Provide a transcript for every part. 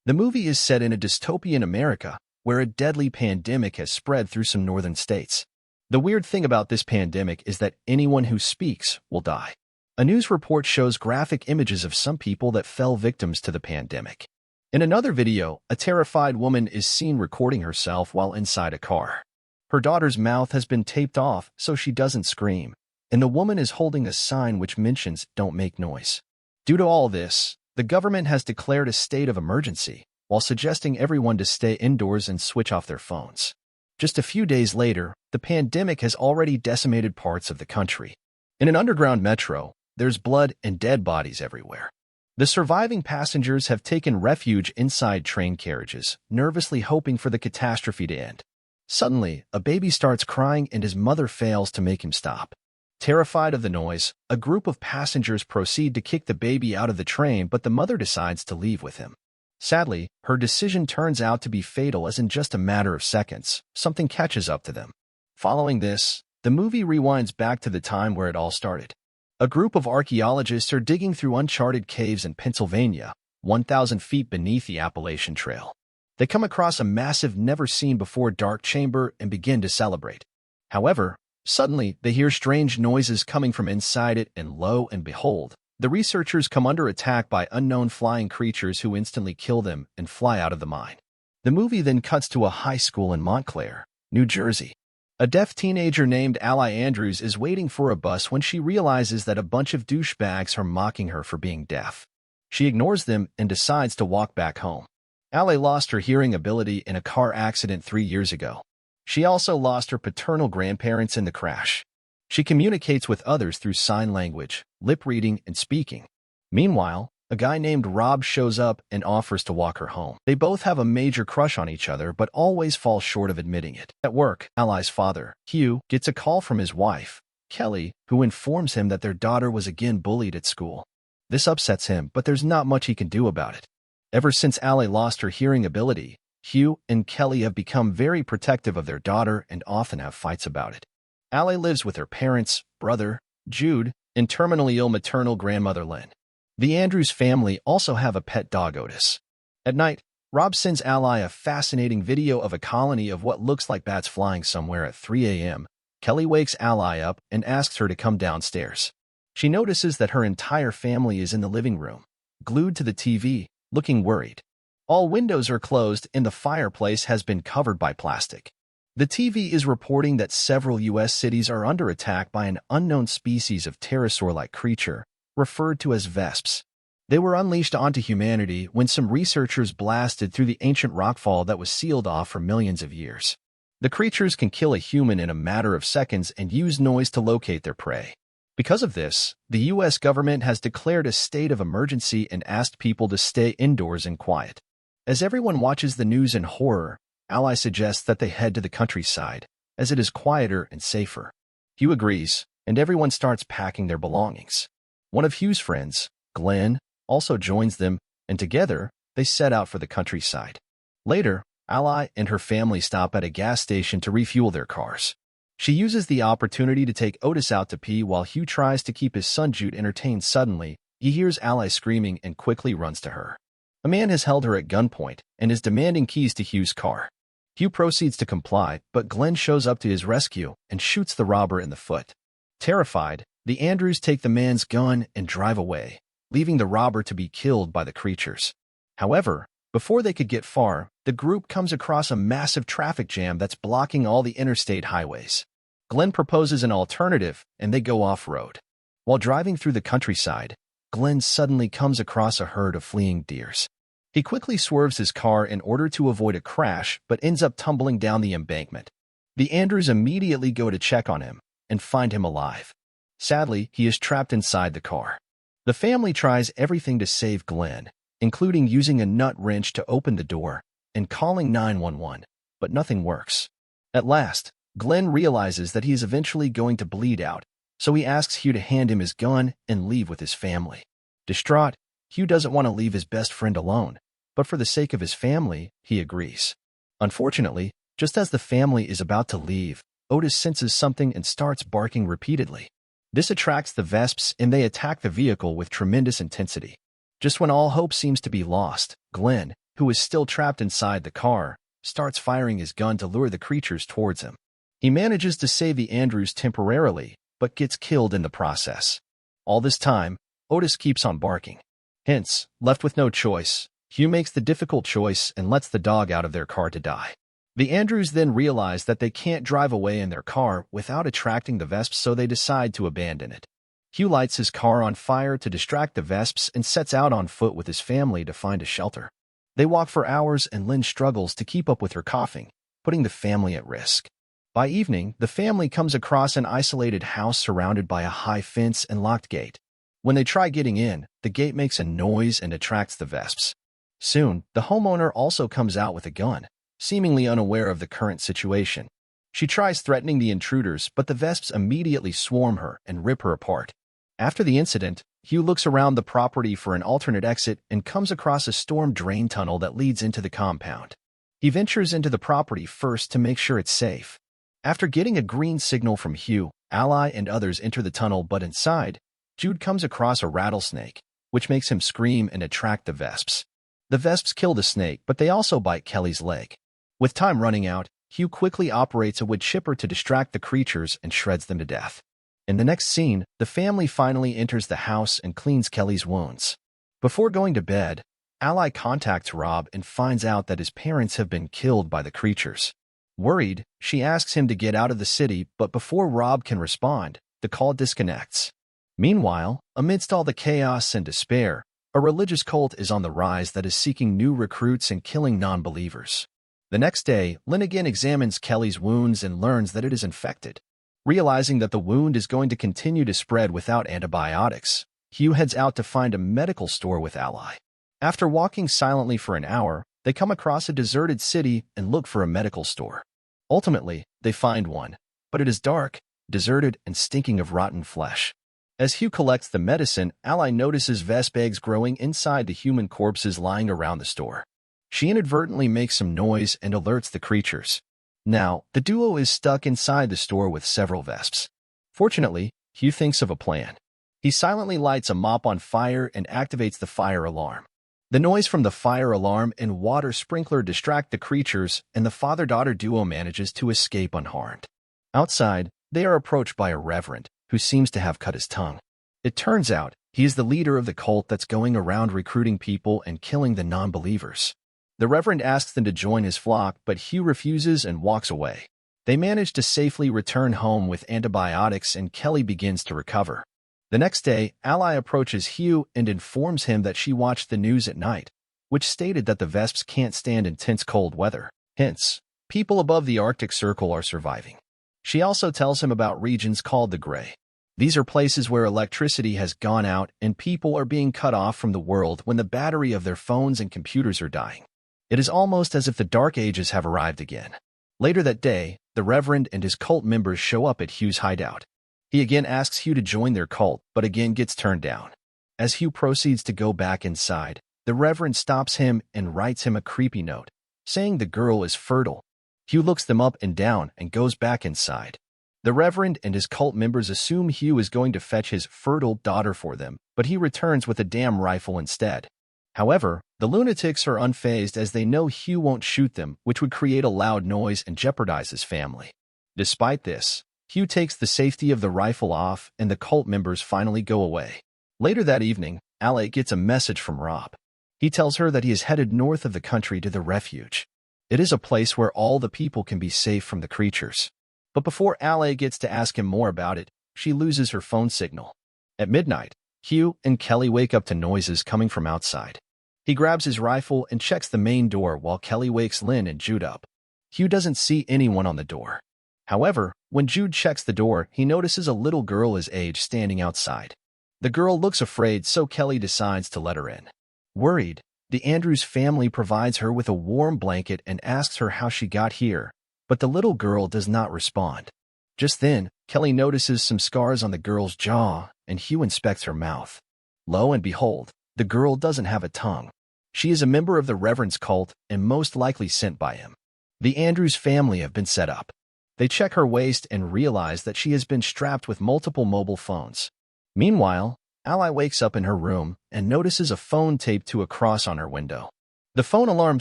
The movie is set in a dystopian America where a deadly pandemic has spread through some northern states. The weird thing about this pandemic is that anyone who speaks will die. A news report shows graphic images of some people that fell victims to the pandemic. In another video, a terrified woman is seen recording herself while inside a car. Her daughter's mouth has been taped off so she doesn't scream, and the woman is holding a sign which mentions "Don't make noise." Due to all this, the government has declared a state of emergency, while suggesting everyone to stay indoors and switch off their phones. Just a few days later, the pandemic has already decimated parts of the country. In an underground metro, there's blood and dead bodies everywhere. The surviving passengers have taken refuge inside train carriages, nervously hoping for the catastrophe to end. Suddenly, a baby starts crying and his mother fails to make him stop. Terrified of the noise, a group of passengers proceed to kick the baby out of the train, but the mother decides to leave with him. Sadly, her decision turns out to be fatal, as in just a matter of seconds, something catches up to them. Following this, the movie rewinds back to the time where it all started. A group of archaeologists are digging through uncharted caves in Pennsylvania, 1,000 feet beneath the Appalachian Trail. They come across a massive, never-seen-before dark chamber and begin to celebrate. However, suddenly, they hear strange noises coming from inside it, and lo and behold, the researchers come under attack by unknown flying creatures who instantly kill them and fly out of the mine. The movie then cuts to a high school in Montclair, New Jersey. A deaf teenager named Ally Andrews is waiting for a bus when she realizes that a bunch of douchebags are mocking her for being deaf. She ignores them and decides to walk back home. Ally lost her hearing ability in a car accident 3 years ago. She also lost her paternal grandparents in the crash. She communicates with others through sign language, lip reading, and speaking. Meanwhile, a guy named Rob shows up and offers to walk her home. They both have a major crush on each other, but always fall short of admitting it. At work, Ally's father, Hugh, gets a call from his wife, Kelly, who informs him that their daughter was again bullied at school. This upsets him, but there's not much he can do about it. Ever since Ally lost her hearing ability, Hugh and Kelly have become very protective of their daughter and often have fights about it. Ally lives with her parents, brother, Jude, and terminally ill maternal grandmother Lynn. The Andrews family also have a pet dog, Otis. At night, Rob sends Ally a fascinating video of a colony of what looks like bats flying somewhere at 3 a.m. Kelly wakes Ally up and asks her to come downstairs. She notices that her entire family is in the living room, glued to the TV, looking worried. All windows are closed and the fireplace has been covered by plastic. The TV is reporting that several U.S. cities are under attack by an unknown species of pterosaur-like creature, referred to as vesps. They were unleashed onto humanity when some researchers blasted through the ancient rockfall that was sealed off for millions of years. The creatures can kill a human in a matter of seconds and use noise to locate their prey. Because of this, the U.S. government has declared a state of emergency and asked people to stay indoors and quiet. As everyone watches the news in horror, Ally suggests that they head to the countryside, as it is quieter and safer. Hugh agrees, and everyone starts packing their belongings. One of Hugh's friends, Glenn, also joins them, and together, they set out for the countryside. Later, Ally and her family stop at a gas station to refuel their cars. She uses the opportunity to take Otis out to pee while Hugh tries to keep his son Jude entertained. Suddenly, he hears Ally screaming and quickly runs to her. A man has held her at gunpoint and is demanding keys to Hugh's car. Hugh proceeds to comply, but Glenn shows up to his rescue and shoots the robber in the foot. Terrified, the Andrews take the man's gun and drive away, leaving the robber to be killed by the creatures. However, before they could get far, the group comes across a massive traffic jam that's blocking all the interstate highways. Glenn proposes an alternative, and they go off-road. While driving through the countryside, Glenn suddenly comes across a herd of fleeing deers. He quickly swerves his car in order to avoid a crash, but ends up tumbling down the embankment. The Andrews immediately go to check on him and find him alive. Sadly, he is trapped inside the car. The family tries everything to save Glenn, including using a nut wrench to open the door and calling 911, but nothing works. At last, Glenn realizes that he is eventually going to bleed out, so he asks Hugh to hand him his gun and leave with his family. Distraught, Hugh doesn't want to leave his best friend alone, but for the sake of his family, he agrees. Unfortunately, just as the family is about to leave, Otis senses something and starts barking repeatedly. This attracts the vesps and they attack the vehicle with tremendous intensity. Just when all hope seems to be lost, Glenn, who is still trapped inside the car, starts firing his gun to lure the creatures towards him. He manages to save the Andrews temporarily, but gets killed in the process. All this time, Otis keeps on barking. Hence, left with no choice, Hugh makes the difficult choice and lets the dog out of their car to die. The Andrews then realize that they can't drive away in their car without attracting the Vesps, so they decide to abandon it. Hugh lights his car on fire to distract the Vesps and sets out on foot with his family to find a shelter. They walk for hours and Lynn struggles to keep up with her coughing, putting the family at risk. By evening, the family comes across an isolated house surrounded by a high fence and locked gate. When they try getting in, the gate makes a noise and attracts the Vesps. Soon, the homeowner also comes out with a gun, seemingly unaware of the current situation. She tries threatening the intruders, but the Vesps immediately swarm her and rip her apart. After the incident, Hugh looks around the property for an alternate exit and comes across a storm drain tunnel that leads into the compound. He ventures into the property first to make sure it's safe. After getting a green signal from Hugh, Ally and others enter the tunnel, but inside, Jude comes across a rattlesnake, which makes him scream and attract the Vesps. The Vesps kill the snake, but they also bite Kelly's leg. With time running out, Hugh quickly operates a wood chipper to distract the creatures and shreds them to death. In the next scene, the family finally enters the house and cleans Kelly's wounds. Before going to bed, Ally contacts Rob and finds out that his parents have been killed by the creatures. Worried, she asks him to get out of the city, but before Rob can respond, the call disconnects. Meanwhile, amidst all the chaos and despair, a religious cult is on the rise that is seeking new recruits and killing non-believers. The next day, Lynn again examines Kelly's wounds and learns that it is infected. Realizing that the wound is going to continue to spread without antibiotics, Hugh heads out to find a medical store with Ally. After walking silently for an hour, they come across a deserted city and look for a medical store. Ultimately, they find one, but it is dark, deserted, and stinking of rotten flesh. As Hugh collects the medicine, Ally notices Vesp eggs growing inside the human corpses lying around the store. She inadvertently makes some noise and alerts the creatures. Now, the duo is stuck inside the store with several Vesps. Fortunately, Hugh thinks of a plan. He silently lights a mop on fire and activates the fire alarm. The noise from the fire alarm and water sprinkler distract the creatures, and the father-daughter duo manages to escape unharmed. Outside, they are approached by a reverend, who seems to have cut his tongue. It turns out, he is the leader of the cult that's going around recruiting people and killing the non-believers. The Reverend asks them to join his flock, but Hugh refuses and walks away. They manage to safely return home with antibiotics and Kelly begins to recover. The next day, Ally approaches Hugh and informs him that she watched the news at night, which stated that the Vesps can't stand intense cold weather. Hence, people above the Arctic Circle are surviving. She also tells him about regions called the Gray. These are places where electricity has gone out and people are being cut off from the world when the battery of their phones and computers are dying. It is almost as if the Dark Ages have arrived again. Later that day, the Reverend and his cult members show up at Hugh's hideout. He again asks Hugh to join their cult, but again gets turned down. As Hugh proceeds to go back inside, the Reverend stops him and writes him a creepy note, saying the girl is fertile. Hugh looks them up and down and goes back inside. The Reverend and his cult members assume Hugh is going to fetch his fertile daughter for them, but he returns with a damn rifle instead. However, the lunatics are unfazed as they know Hugh won't shoot them, which would create a loud noise and jeopardize his family. Despite this, Hugh takes the safety of the rifle off and the cult members finally go away. Later that evening, Ally gets a message from Rob. He tells her that he is headed north of the country to the refuge. It is a place where all the people can be safe from the creatures. But before Ally gets to ask him more about it, she loses her phone signal. At midnight, Hugh and Kelly wake up to noises coming from outside. He grabs his rifle and checks the main door while Kelly wakes Lynn and Jude up. Hugh doesn't see anyone on the door. However, when Jude checks the door, he notices a little girl his age standing outside. The girl looks afraid, so Kelly decides to let her in. Worried, the Andrews family provides her with a warm blanket and asks her how she got here, but the little girl does not respond. Just then, Kelly notices some scars on the girl's jaw, and Hugh inspects her mouth. Lo and behold, the girl doesn't have a tongue. She is a member of the Reverend's cult and most likely sent by him. The Andrews family have been set up. They check her waist and realize that she has been strapped with multiple mobile phones. Meanwhile, Ally wakes up in her room and notices a phone taped to a cross on her window. The phone alarm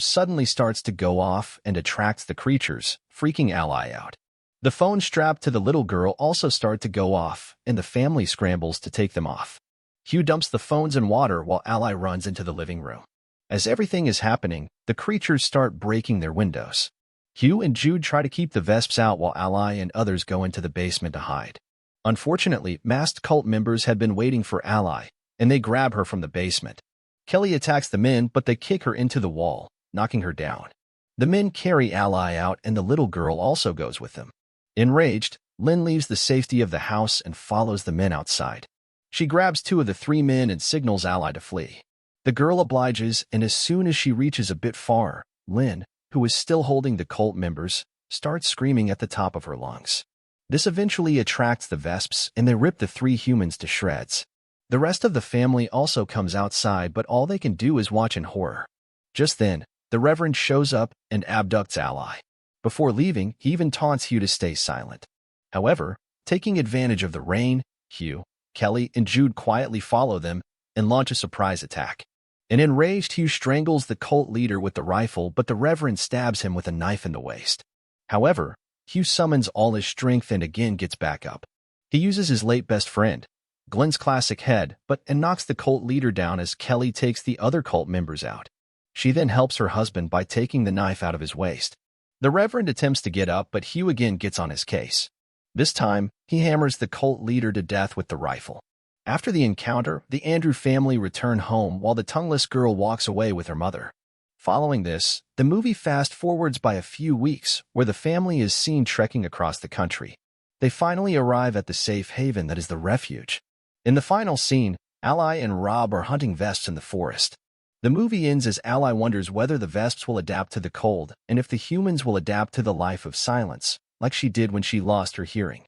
suddenly starts to go off and attracts the creatures, freaking Ally out. The phone strapped to the little girl also start to go off, and the family scrambles to take them off. Hugh dumps the phones in water while Ally runs into the living room. As everything is happening, the creatures start breaking their windows. Hugh and Jude try to keep the Vesps out while Ally and others go into the basement to hide. Unfortunately, masked cult members had been waiting for Ally, and they grab her from the basement. Kelly attacks the men, but they kick her into the wall, knocking her down. The men carry Ally out, and the little girl also goes with them. Enraged, Lynn leaves the safety of the house and follows the men outside. She grabs two of the three men and signals Ally to flee. The girl obliges, and as soon as she reaches a bit far, Lynn, who is still holding the cult members, starts screaming at the top of her lungs. This eventually attracts the Vesps, and they rip the three humans to shreds. The rest of the family also comes outside, but all they can do is watch in horror. Just then, the Reverend shows up and abducts Ally. Before leaving, he even taunts Hugh to stay silent. However, taking advantage of the rain, Hugh, Kelly, and Jude quietly follow them and launch a surprise attack. An enraged Hugh strangles the cult leader with the rifle, but the Reverend stabs him with a knife in the waist. However, Hugh summons all his strength and again gets back up. He uses his late best friend, Glenn's classic head, and knocks the cult leader down as Kelly takes the other cult members out. She then helps her husband by taking the knife out of his waist. The Reverend attempts to get up, but Hugh again gets on his case. This time, he hammers the cult leader to death with the rifle. After the encounter, the Andrew family return home while the tongueless girl walks away with her mother. Following this, the movie fast-forwards by a few weeks, where the family is seen trekking across the country. They finally arrive at the safe haven that is the refuge. In the final scene, Ally and Rob are hunting Vesps in the forest. The movie ends as Ally wonders whether the Vesps will adapt to the cold and if the humans will adapt to the life of silence, like she did when she lost her hearing.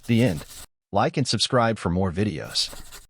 The end. Like and subscribe for more videos.